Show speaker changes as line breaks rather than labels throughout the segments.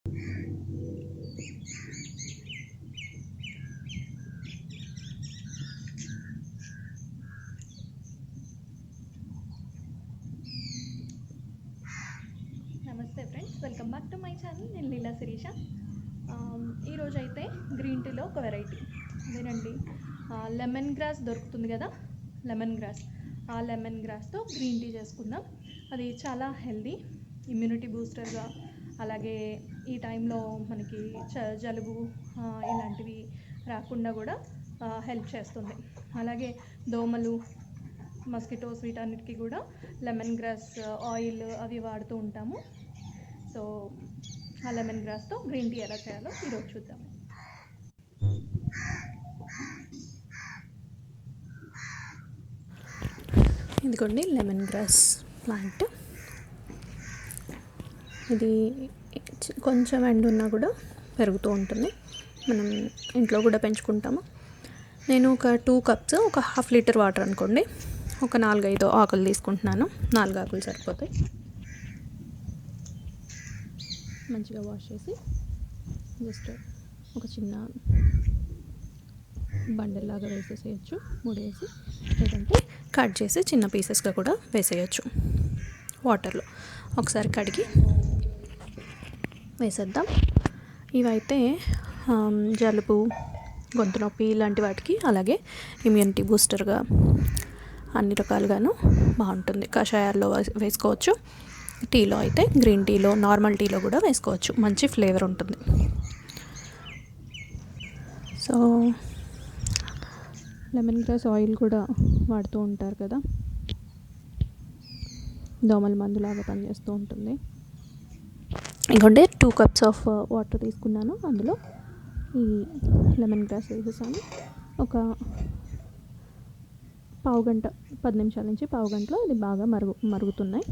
నమస్తే friends, welcome back to my channel. నేను లీలా శిరీష. ఈరోజు అయితే గ్రీన్ టీలో ఒక వెరైటీ అదేనండి, లెమన్ గ్రాస్ దొరుకుతుంది కదా, లెమన్ గ్రాస్. ఆ లెమన్ గ్రాస్తో గ్రీన్ టీ చేసుకుందాం. అది చాలా హెల్దీ, ఇమ్యూనిటీ బూస్టర్గా, అలాగే ఈ టైంలో మనకి జలుబు ఇలాంటివి రాకుండా కూడా హెల్ప్ చేస్తుంది. అలాగే దోమలు, మస్కిటోస్, వీటన్నిటికీ కూడా లెమన్ గ్రాస్ ఆయిల్ అవి వాడుతూ ఉంటాము. సో ఆ లెమన్ గ్రాస్తో గ్రీన్ టీ ఎలా చేయాలో ఈరోజు చూద్దాం. ఇదిగోండి లెమన్ గ్రాస్ ప్లాంట్. ఇది కొంచెం ఎండ ఉన్నా కూడా పెరుగుతూ ఉంటుంది. మనం ఇంట్లో కూడా పెంచుకుంటాము. నేను ఒక 2 కప్స్, ఒక ½ లీటర్ వాటర్ అనుకోండి, ఒక 4-5 ఆకులు తీసుకుంటున్నాను. 4 ఆకులు సరిపోతాయి. మంచిగా వాష్ చేసి జస్ట్ ఒక చిన్న బండల్లాగా వేసేసేయచ్చు, ముడేసి, లేదంటే కట్ చేసి చిన్న పీసెస్గా కూడా వేసేయచ్చు. వాటర్లో ఒకసారి కడిగి వేసేద్దాం. ఇవైతే జలుబు, గొంతు నొప్పి ఇలాంటి వాటికి, అలాగే ఇమ్యూనిటీ బూస్టర్గా అన్ని రకాలుగాను బాగుంటుంది. కషాయాల్లో వేసుకోవచ్చు, టీలో అయితే గ్రీన్ టీలో, నార్మల్ టీలో కూడా వేసుకోవచ్చు. మంచి ఫ్లేవర్ ఉంటుంది. సో లెమన్ గ్రాస్ ఆయిల్ కూడా వాడుతూ ఉంటారు కదా, దోమల మందులాగా పనిచేస్తూ ఉంటుంది. ఇంకొంటే 2 కప్స్ ఆఫ్ వాటర్ తీసుకున్నాను. అందులో ఈ లెమన్ గ్రాస్ వేసేసాను. ఒక పావుగంట, 10 నిమిషాల నుంచి పావుగంటలో ఇది బాగా మరుగుతున్నాయి.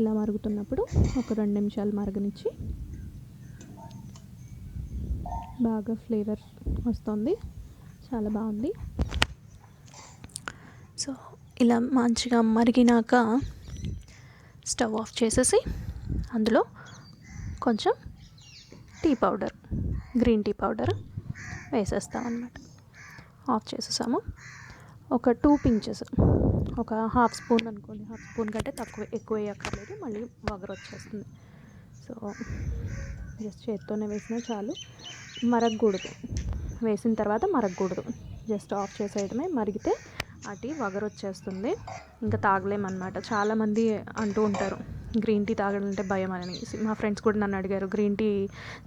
ఇలా మరుగుతున్నప్పుడు ఒక 2 నిమిషాలు మరగనిచ్చి, బాగా ఫ్లేవర్ వస్తుంది, చాలా బాగుంది. సో ఇలా మంచిగా మరిగినాక స్టవ్ ఆఫ్ చేసేసి అందులో కొంచెం tea powder, green tea powder వేసేస్తామన్నమాట. ఆఫ్ చేసేసాము. ఒక 2 పించెస్, ఒక ½ స్పూన్ అనుకోండి. ½ స్పూన్ కంటే ఎక్కువ వేయక్కర్లేదు, మళ్ళీ వగరు వచ్చేస్తుంది. సో జస్ట్ చేత్తోనే వేసినా చాలు. మరగకూడదు, వేసిన తర్వాత మరగకూడదు, జస్ట్ ఆఫ్ చేసేయడమే. మరిగితే ఆ టీ వగరు వచ్చేస్తుంది, ఇంకా తాగలేమన్నమాట. చాలామంది అంటూ ఉంటారు గ్రీన్ టీ తాగాలంటే భయం అనేసి. మా ఫ్రెండ్స్ కూడా నన్ను అడిగారు, గ్రీన్ టీ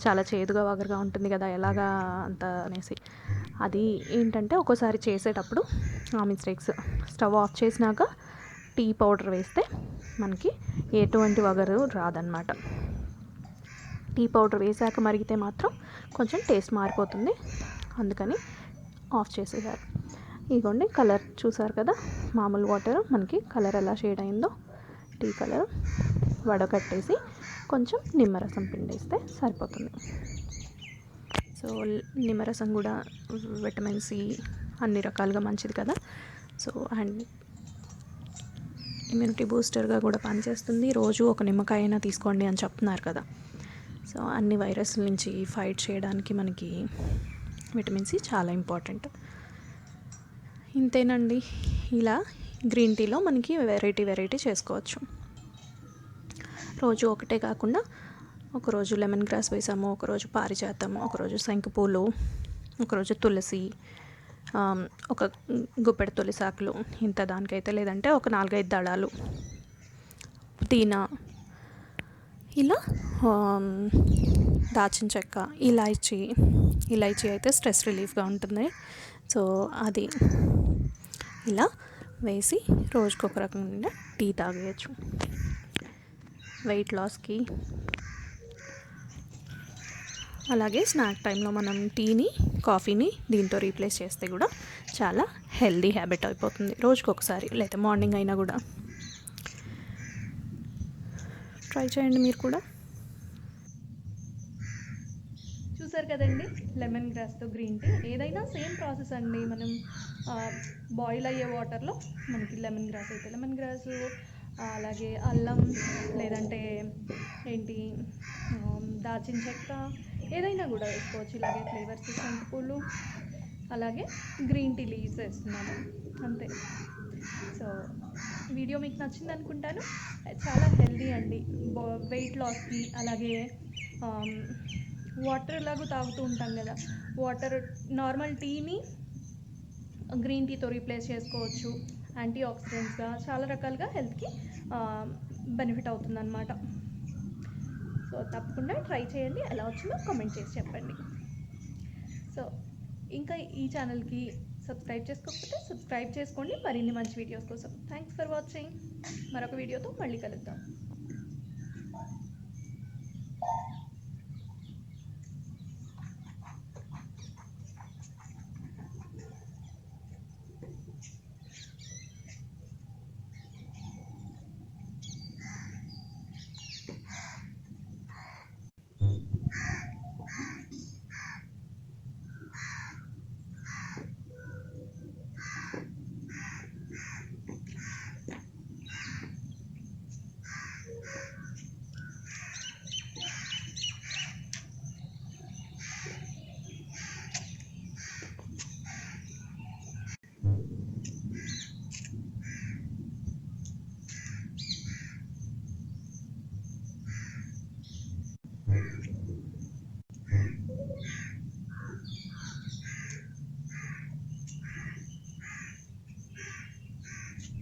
చాలా చేదుగా వగరుగా ఉంటుంది కదా, ఎలాగా అంత అనేసి. అది ఏంటంటే ఒక్కోసారి చేసేటప్పుడు ఆ మిస్టేక్స్. స్టవ్ ఆఫ్ చేసినాక టీ పౌడర్ వేస్తే మనకి ఎటువంటి వగరు రాదన్నమాట. టీ పౌడర్ వేసాక మరిగితే మాత్రం కొంచెం టేస్ట్ మారిపోతుంది, అందుకని ఆఫ్ చేసేసారు. ఇదిగోండి, కలర్ చూసారు కదా, మామూలు వాటర్ మనకి కలర్ ఎలా షేడ్ అయిందో. టీ కలర్ వడకట్టేసి కొంచెం నిమ్మరసం పిండేస్తే సరిపోతుంది. సో నిమ్మరసం కూడా విటమిన్ సి అన్ని రకాలుగా మంచిది కదా. సో అండ్ ఇమ్యూనిటీ బూస్టర్గా కూడా పనిచేస్తుంది. రోజు ఒక నిమ్మకాయ అయినా తీసుకోండి అని చెప్తున్నారు కదా. సో అన్ని వైరస్ల నుంచి ఫైట్ చేయడానికి మనకి విటమిన్ సి చాలా ఇంపార్టెంట్. ఇంతేనండి, ఇలా గ్రీన్ టీలో మనకి వెరైటీ చేసుకోవచ్చు. రోజు ఒకటే కాకుండా, ఒకరోజు లెమన్ గ్రాస్ వేసాము, ఒకరోజు పారిజాతం, ఒకరోజు శంకుపూలు, ఒకరోజు తులసి, ఒక గుప్పెడు తులసాకులు, ఇంత దానికైతే, లేదంటే ఒక 4-5 దళాలు పుదీనా, ఇలా దాచిన చెక్క, ఇలాచీ అయితే స్ట్రెస్ రిలీఫ్గా ఉంటుంది. సో అది ఇలా వేసి రోజుకొక రకంగా టీ తాగేయచ్చు. వెయిట్ లాస్కి, అలాగే స్నాక్ టైంలో మనం టీని, కాఫీని దీంతో రీప్లేస్ చేస్తే కూడా చాలా హెల్దీ హ్యాబిట్ అయిపోతుంది. రోజుకొకసారి, లేదా మార్నింగ్ అయినా కూడా ట్రై చేయండి మీరు కూడా. చూసారు కదండి, లెమన్ గ్రాస్తో గ్రీన్ టీ. ఏదైనా సేమ్ ప్రాసెస్ అండి. మనం బాయిల్ అయ్యే వాటర్లో మనకి లెమన్ గ్రాస్ అయితే లెమన్ గ్రాసు, అలాగే అల్లం, లేదంటే ఏంటి దాచిన చెక్క ఏదైనా కూడా వేసుకోవచ్చు. ఇలాగే ఫ్లేవర్స్ శంకుపూలు, అలాగే గ్రీన్ టీ లీవ్స్ వేస్తున్నాము అంతే. సో వీడియో మీకు నచ్చింది అనుకుంటాను. చాలా హెల్దీ అండి, వెయిట్ లాస్కి. అలాగే వాటర్ ఎలాగో తాగుతూ ఉంటాం కదా, వాటర్ నార్మల్ టీని గ్రీన్ టీతో రీప్లేస్ చేసుకోవచ్చు. యాంటీ ఆక్సిడెంట్స్గా చాలా రకాలుగా హెల్త్కి బెనిఫిట్ అవుతుందన్నమాట. సో తప్పకుండా ట్రై చేయండి, ఎలా వచ్చిందో కామెంట్ చేసి చెప్పండి. సో ఇంకా ఈ ఛానల్కి సబ్స్క్రైబ్ చేసుకోకపోతే సబ్స్క్రైబ్ చేసుకోండి మరిన్ని మంచి వీడియోస్ కోసం. Thanks for watching. మరొక వీడియోతో మళ్ళీ కలుద్దాం.